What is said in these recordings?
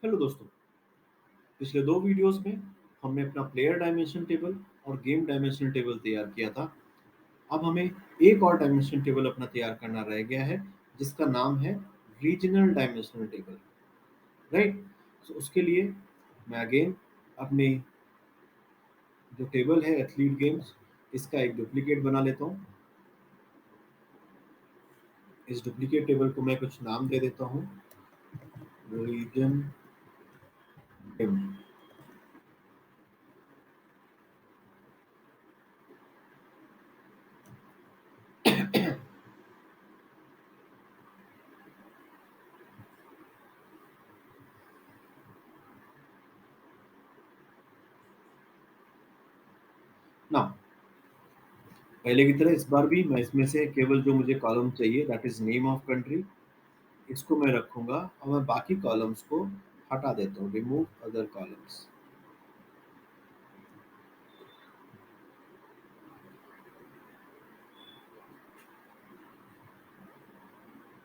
Hello दोस्तों। पिछले दो वीडियोस में हमने अपना प्लेयर डायमेंशन टेबल और गेम डायमेंशन टेबल तैयार किया था। अब हमें एक और डायमेंशन टेबल अपना तैयार करना रह गया है, जिसका नाम है रीजनल डायमेंशनल टेबल। राइट। सो उसके लिए मैं अगेन अपनी जो टेबल है एथलीट गेम्स, इसका एक डुप्लीकेट बना लेता हूँ। इस डुप्लीकेट टेबल को मैं कुछ नाम दे देता हूँ। Region game. ना, पहले की तरह इस बार भी मैं इसमें से केवल जो मुझे कॉलम चाहिए, that is name of country, इसको मैं रखूंगा और मैं बाकी कॉलम्स को हटा देता हूँ, remove other columns.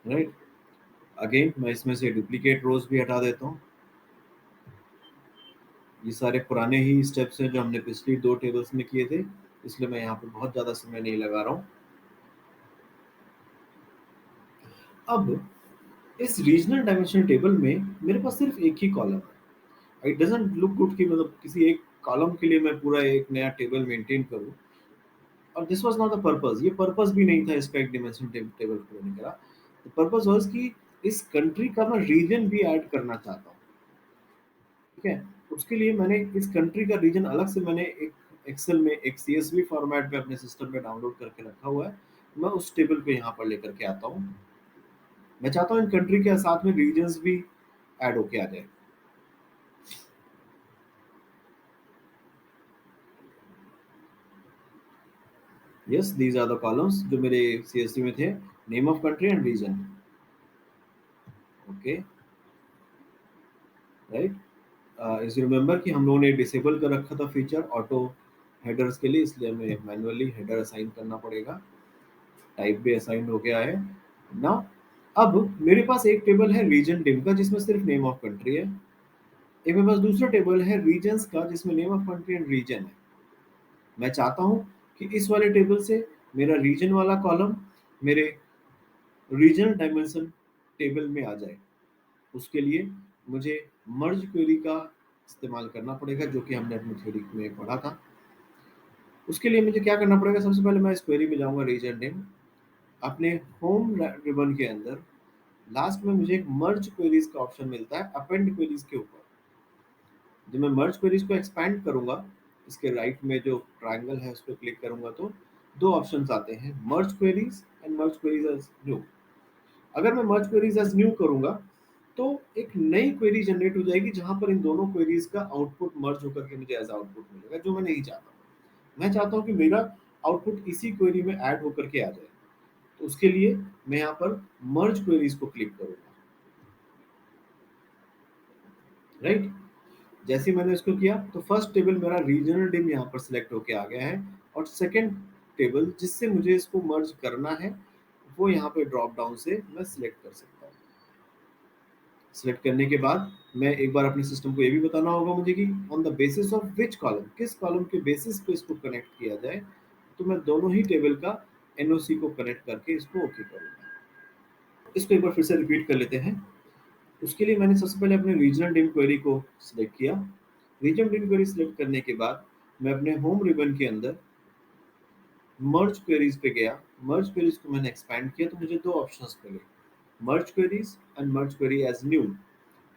Right. Again मैं इसमें से डुप्लीकेट रोज भी हटा देता हूँ। ये सारे पुराने ही स्टेप्स हैं जो हमने पिछली दो टेबल्स में किए थे, इसलिए मैं यहाँ पे बहुत ज़्यादा समय नहीं लगा रहा हूँ। अब इस रीजनल डायमेंशन टेबल में मेरे पास सिर्फ एक ही कॉलम है। इट डजंट लुक गुड कि मतलब किसी एक कॉलम के लिए मैं पूरा एक नया टेबल मेंटेन करूँ। और this was not the purpose, ये पर्पस भी नहीं था इसका एक डायमेंशन टेबल बनाने का। द पर्पस वाज कि इस कंट्री का मैं रीजन भी ऐड करना चाहता हूँ। ठीक है। उसके लिए मैंने इस कंट्री का रीजन अलग से मैंने एक एक्सेल में एक सीएसवी फॉर्मेट में अपने सिस्टम में डाउनलोड करके रखा हुआ है। मैं उस टेबल को यहाँ पर लेकर के आता हूँ। मैं चाहता हूँ इन कंट्री के साथ में रीजन्स भी ऐड होके आ जाए। Yes, these are the columns जो मेरे सीएसवी में थे, name of country and region. Okay. Right. इस रिमेंबर कि हम लोगों ने डिसेबल कर रखा था फीचर ऑटो हेडर्स के लिए, इसलिए हमें मैन्युअली हेडर असाइन करना पड़ेगा। टाइप भी असाइन हो गया है ना। अब मेरे पास एक टेबल है रीजन डिम का, जिसमें सिर्फ नेम ऑफ कंट्री है। एक मेरे पास दूसरा टेबल है रीजन्स का, जिसमें name of country and region है। मैं चाहता हूँ कि इस वाले टेबल से मेरा रीजन वाला कॉलम मेरे रीजनल डायमेंशन टेबल में आ जाए। उसके लिए मुझे मर्ज क्वेरी का इस्तेमाल करना पड़ेगा, जो कि हमने अपनी थ्योरी में पढ़ा था। उसके लिए मुझे क्या करना पड़ेगा, सबसे पहले मैं इस क्वेरी में जाऊंगा रीजन नेम। अपने होम रिबन के अंदर लास्ट में मुझे एक मर्ज क्वेरीज का ऑप्शन मिलता है अपेंड क्वेरीज के ऊपर। जब मैं मर्ज क्वेरीज को एक्सपैंड करूंगा, इसके राइट में जो ट्रायंगल है उस पर क्लिक करूंगा तो दो ऑप्शंस आते हैं, merge queries and merge queries as new. अगर मैं मर्ज क्वेरीज एज न्यू करूंगा तो एक नई क्वेरी जनरेट हो जाएगी, जहां पर इन दोनों क्वेरीज का आउटपुट मर्ज होकर के मुझे एज आउटपुट मिलेगा, जो मैं नहीं चाहता। मैं चाहता हूं कि मेरा आउटपुट इसी क्वेरी में ऐड होकर के आ जाए। तो उसके लिए मैं यहाँ पर मर्ज क्वेरीज को क्लिक करूंगा। राइट। जैसे ही मैंने इसको किया तो फर्स्ट टेबल मेरा रीजनल डिम यहाँ पर सिलेक्ट होके आ गया है। और सेकंड टेबल जिससे मुझे इसको मर्ज करना है, वो यहाँ पे ड्रॉप डाउन से मैं सिलेक्ट कर सकता हूँ। सिलेक्ट करने के बाद मैं एक बार अपने सिस्टम को ये भी बताना होगा मुझे कि on the basis of which column, किस कॉलम के बेसिस पे इसको कनेक्ट किया जाए। तो मैं दोनों ही टेबल का एनओसी को कनेक्ट करके इसको ओके करूँगा। इसको एक बार फिर से रिपीट कर लेते हैं। उसके लिए मैंने सबसे पहले अपने रीजनल डिम क्वेरी को सिलेक्ट किया। रीजनल डिम क्वेरी सिलेक्ट करने के बाद मैं अपने होम रिबन के अंदर मर्ज क्वेरीज पे गया। मर्ज क्वेरीज को मैंने एक्सपैंड किया तो मुझे दो ऑप्शंस मिले, merge queries and merge query as new.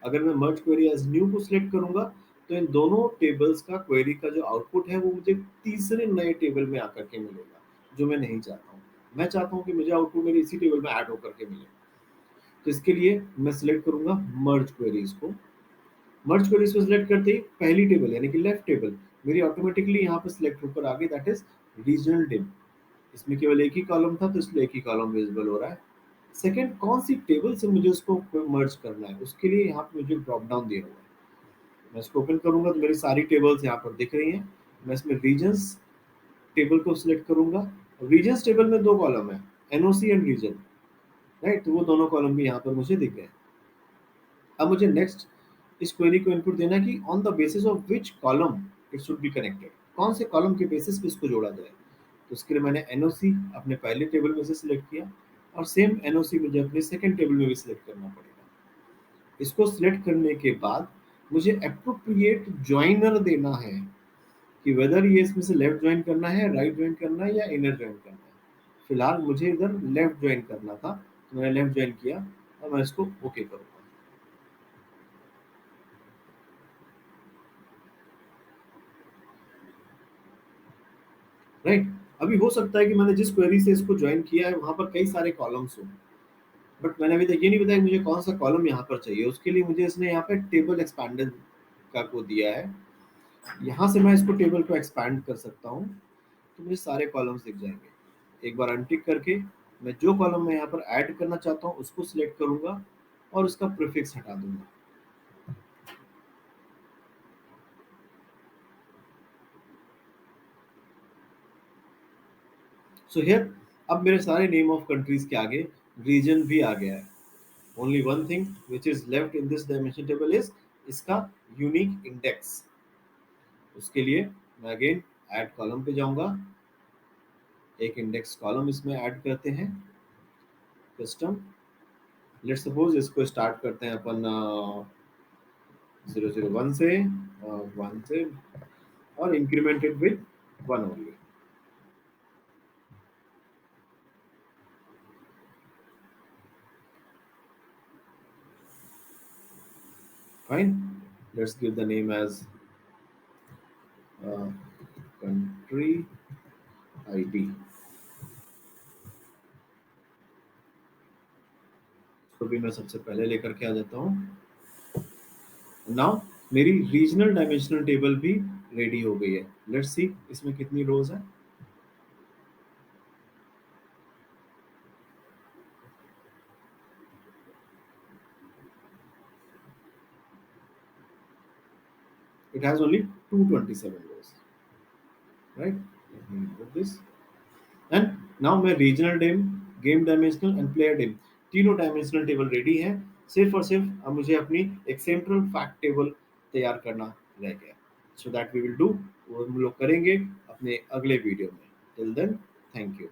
अगर मैं मर्ज क्वेरी एज न्यू को सिलेक्ट करूंगा तो इन दोनों टेबल्स का क्वेरी का जो आउटपुट है वो मुझे तीसरे नए टेबल में आकर के मिलेगा, जो मैं नहीं चाहता हूँ। मैं चाहता हूँ कि मुझे आउटपुट मेरे इसी टेबल में ऐड होकर के मिले। तो इसके लिए मैं सिलेक्ट करूंगा मर्ज क्वेरीज को। मर्ज क्वेरीज को सिलेक्ट करते ही पहली टेबल यानी कि लेफ्ट टेबल मेरी ऑटोमेटिकली यहाँ पे सिलेक्ट होकर आ गई, दैट इज रीजनल डिम। इसमें केवल एक ही कॉलम था तो इसलिए एक ही कॉलम विजिबल हो रहा है। सेकंड, कौन सी टेबल से मुझे उसको मर्ज करना है, उसके लिए यहाँ पे मुझे ड्रॉप डाउन दिया हुआ है। मैं इसको ओपन करूंगा तो मेरी सारी टेबल्स यहाँ पर दिख रही हैं। मैं इसमें रीजन्स टेबल को सिलेक्ट करूंगा। रीजन्स टेबल में दो कॉलम है, एनओसी एंड रीजन। राइट, तो वो दोनों कॉलम भी यहाँ पर मुझे दिख गए। अब मुझे नेक्स्ट इस क्वेरी को इनपुट देना कि on the basis of which column it should be connected, कौन से कॉलम के बेसिस पे इसको जोड़ा जाए। तो उसके लिए मैंने एनओसी अपने पहले टेबल में से सिलेक्ट किया, और सेम एनओसी मुझे अपने सेकंड टेबल में भी सिलेक्ट करना पड़ेगा। इसको सिलेक्ट करने के बाद मुझे अप्रोप्रिएट ज्वाइनर देना है कि वेदर ये इसमें से लेफ्ट ज्वाइन करना है, राइट ज्वाइन करना है, या इनर ज्वाइन करना है। फिलहाल मुझे इधर लेफ्ट ज्वाइन करना था, तो मैंने लेफ्ट ज्वाइन किया, और मैं इसको ओके करूँगा। राइट। अभी हो सकता है कि मैंने जिस क्वेरी से इसको ज्वाइन किया है वहां पर कई सारे कॉलम्स हो, बट मैंने अभी तक ये नहीं बताया कि मुझे कौन सा कॉलम यहाँ पर चाहिए। उसके लिए मुझे इसने यहाँ पे टेबल एक्सपैंडर का को दिया है, यहाँ से मैं इसको टेबल को एक्सपैंड कर सकता हूँ, तो मुझे सारे कॉलम्स दिख जाएंगे। एक बार अनटिक करके मैं जो कॉलम मैं यहाँ पर ऐड करना चाहता हूँ उसको सिलेक्ट करूंगा, और उसका प्रीफिक्स हटा दूंगा। सो हियर अब मेरे सारे नेम ऑफ कंट्रीज के आगे रीजन भी आ गया है। Only one thing which is left in this dimension table is इसका यूनिक इंडेक्स। उसके लिए मैं अगेन ऐड कॉलम पे जाऊंगा, एक इंडेक्स कॉलम इसमें ऐड करते हैं, कस्टम। लेट्स सपोज इसको स्टार्ट करते हैं अपन 001 से, 1 से, और incremented with 1 only. Fine. Let's give the name as uh, country ID. तो भी मैं सबसे पहले लेकर के आ जाता हूँ। नाउ मेरी रीजनल डायमेंशनल टेबल भी रेडी हो गई है। लेट्स सी इसमें कितनी रोज है। It has only 227 rows, right? Let me put this. And now मैं regional dim, game dimensional and player dim, तीनों डायमेंशनल टेबल रेडी है। सिर्फ और सिर्फ अब मुझे अपनी एक सेंट्रल फैक्ट टेबल तैयार करना रह गया। So that we will do, वो हम लोग करेंगे अपने अगले वीडियो में। Till then, thank you.